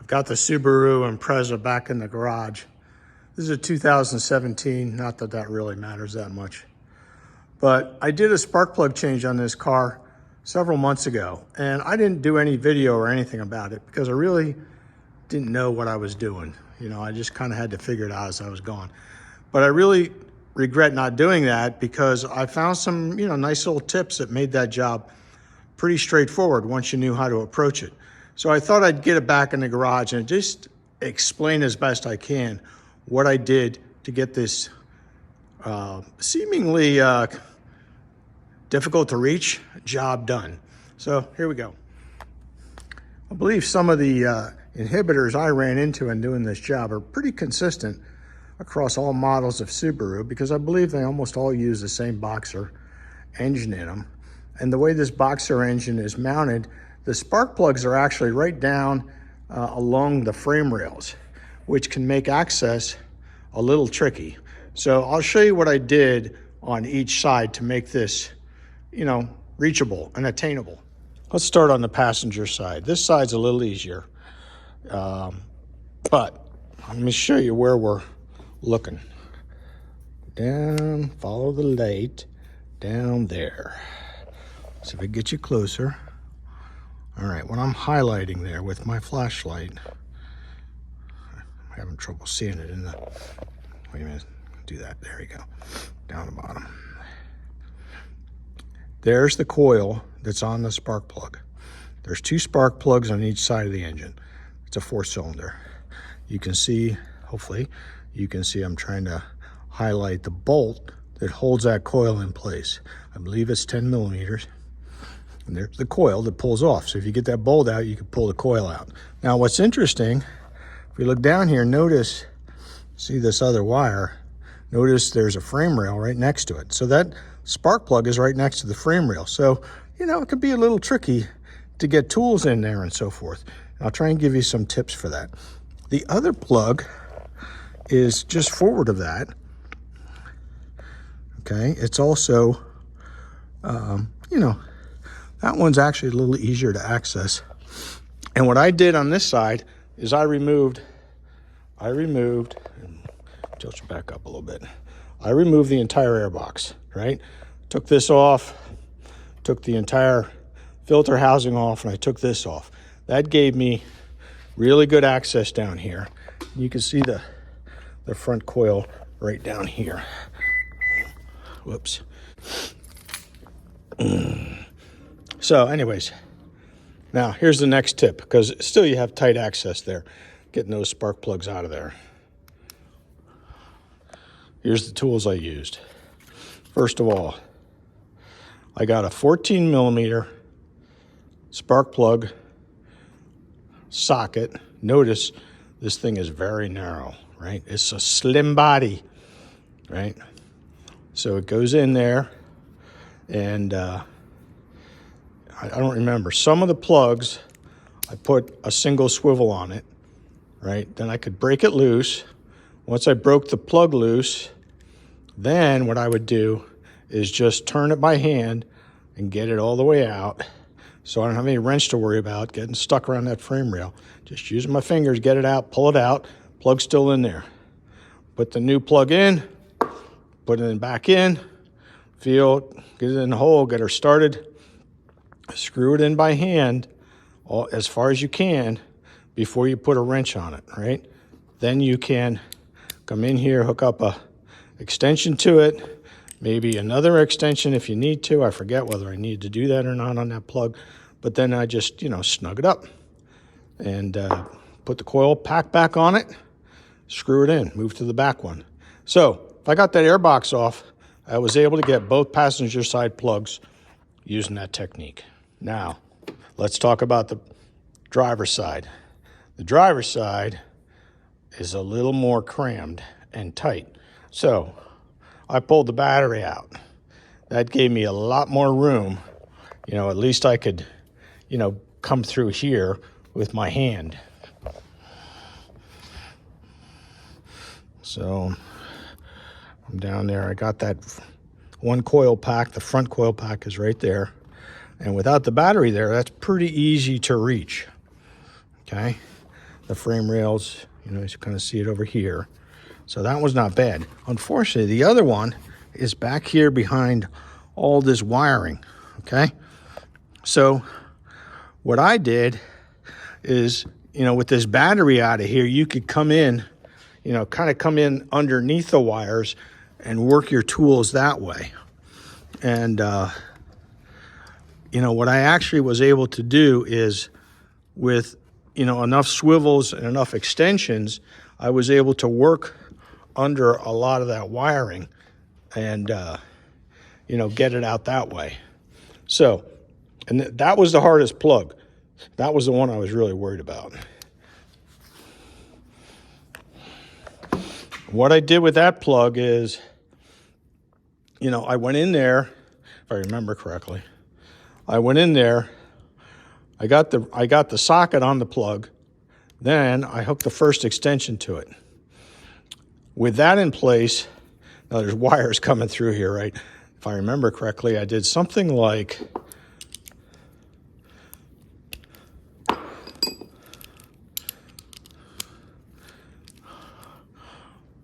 I've got the Subaru Impreza back in the garage. This is a 2017, not that that really matters that much. But I did a spark plug change on this car several months ago, and I didn't do any video or anything about it because I really didn't know what I was doing. You know, I just kind of had to figure it out as I was going. But I really regret not doing that because I found some, nice little tips that made that job pretty straightforward once you knew how to approach it. So I thought I'd get it back in the garage and just explain as best I can what I did to get this seemingly difficult to reach job done. So here we go. I believe some of the inhibitors I ran into in doing this job are pretty consistent across all models of Subaru because I believe they almost all use the same boxer engine in them. And the way this boxer engine is mounted, the spark plugs are actually right down along the frame rails, which can make access a little tricky. So I'll show you what I did on each side to make this, reachable and attainable. Let's start on the passenger side. This side's a little easier, but let me show you where we're looking. Down, follow the light, down there. See if I get you closer. All right, what I'm highlighting there with my flashlight, I'm having trouble seeing it in the, wait a minute, do that, there you go, down the bottom. There's the coil that's on the spark plug. There's 2 spark plugs on each side of the engine. It's a 4-cylinder. You can see, hopefully, you can see I'm trying to highlight the bolt that holds that coil in place. I believe it's 10 millimeters. And there's the coil that pulls off. So if you get that bolt out, you can pull the coil out. Now what's interesting, if we look down here, notice, see this other wire, notice there's a frame rail right next to it. So that spark plug is right next to the frame rail. So, it could be a little tricky to get tools in there and so forth. I'll try and give you some tips for that. The other plug is just forward of that. Okay, it's also, that one's actually a little easier to access. And what I did on this side is I removed, tilt you back up a little bit. I removed the entire air box, right? Took this off, took the entire filter housing off, and I took this off. That gave me really good access down here. You can see the front coil right down here. Whoops. So anyways, now here's the next tip, because still you have tight access there, getting those spark plugs out of there. Here's the tools I used. First of all, I got a 14 millimeter spark plug socket. Notice this thing is very narrow, right? It's a slim body, right? So it goes in there, and I don't remember. Some of the plugs, I put a single swivel on it, right? Then I could break it loose. Once I broke the plug loose, then what I would do is just turn it by hand and get it all the way out. So I don't have any wrench to worry about getting stuck around that frame rail. Just using my fingers, get it out, pull it out, plug's still in there. Put the new plug in, put it back in, feel, get it in the hole, get her started. Screw it in by hand as far as you can before you put a wrench on it, right? Then you can come in here, hook up a extension to it, maybe another extension if you need to. I forget whether I need to do that or not on that plug, but then I just, snug it up and put the coil pack back on it, screw it in, move to the back one. So if I got that air box off, I was able to get both passenger side plugs using that technique. Now, let's talk about the driver's side. The driver's side is a little more crammed and tight. So I pulled the battery out. That gave me a lot more room. At least I could, come through here with my hand. So I'm down there. I got that one coil pack. The front coil pack is right there. And without the battery there, that's pretty easy to reach. Okay. the frame rails. You know, you kind of see it over here. So that was not bad. Unfortunately, the other one is back here behind all this wiring, okay? So what I did is, you know, with this battery out of here, you could come in, you know, kind of come in underneath the wires and work your tools that way. And, you know, what I actually was able to do is with, you know, enough swivels and enough extensions, I was able to work under a lot of that wiring and, you know, get it out that way. So, and that was the hardest plug. That was the one I was really worried about. What I did with that plug is, you know, I went in there, if I remember correctly, I went in there, I got the socket on the plug, then I hooked the first extension to it. With that in place, now there's wires coming through here, right? If I remember correctly, I did something like,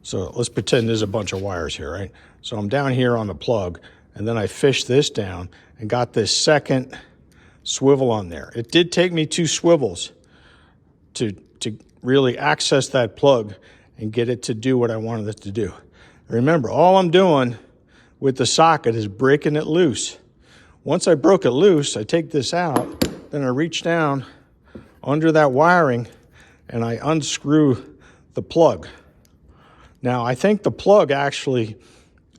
so let's pretend there's a bunch of wires here, right? So I'm down here on the plug, and then I fished this down and got this second swivel on there. It did take me 2 swivels to really access that plug and get it to do what I wanted it to do. Remember, all I'm doing with the socket is breaking it loose. Once I broke it loose, I take this out, then I reach down under that wiring and I unscrew the plug. Now, I think the plug actually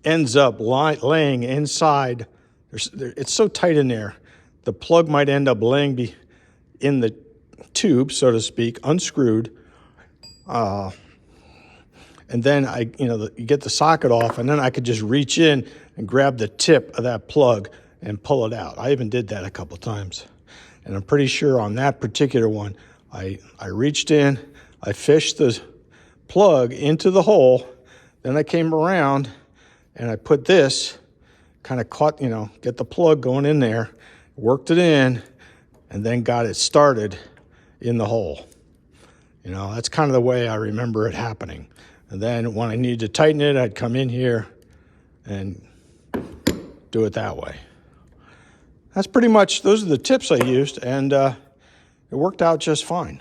ends up laying inside. It's so tight in there, the plug might end up laying in the tube, so to speak, unscrewed. And then you get the socket off, and then I could just reach in and grab the tip of that plug and pull it out. I even did that a couple times. And I'm pretty sure on that particular one, I reached in, I fished the plug into the hole, then I came around and I put this, kind of caught, get the plug going in there, worked it in, and then got it started in the hole. That's kind of the way I remember it happening. And then when I needed to tighten it, I'd come in here and do it that way. That's pretty much, those are the tips I used, and it worked out just fine.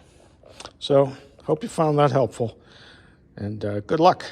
So hope you found that helpful, and good luck.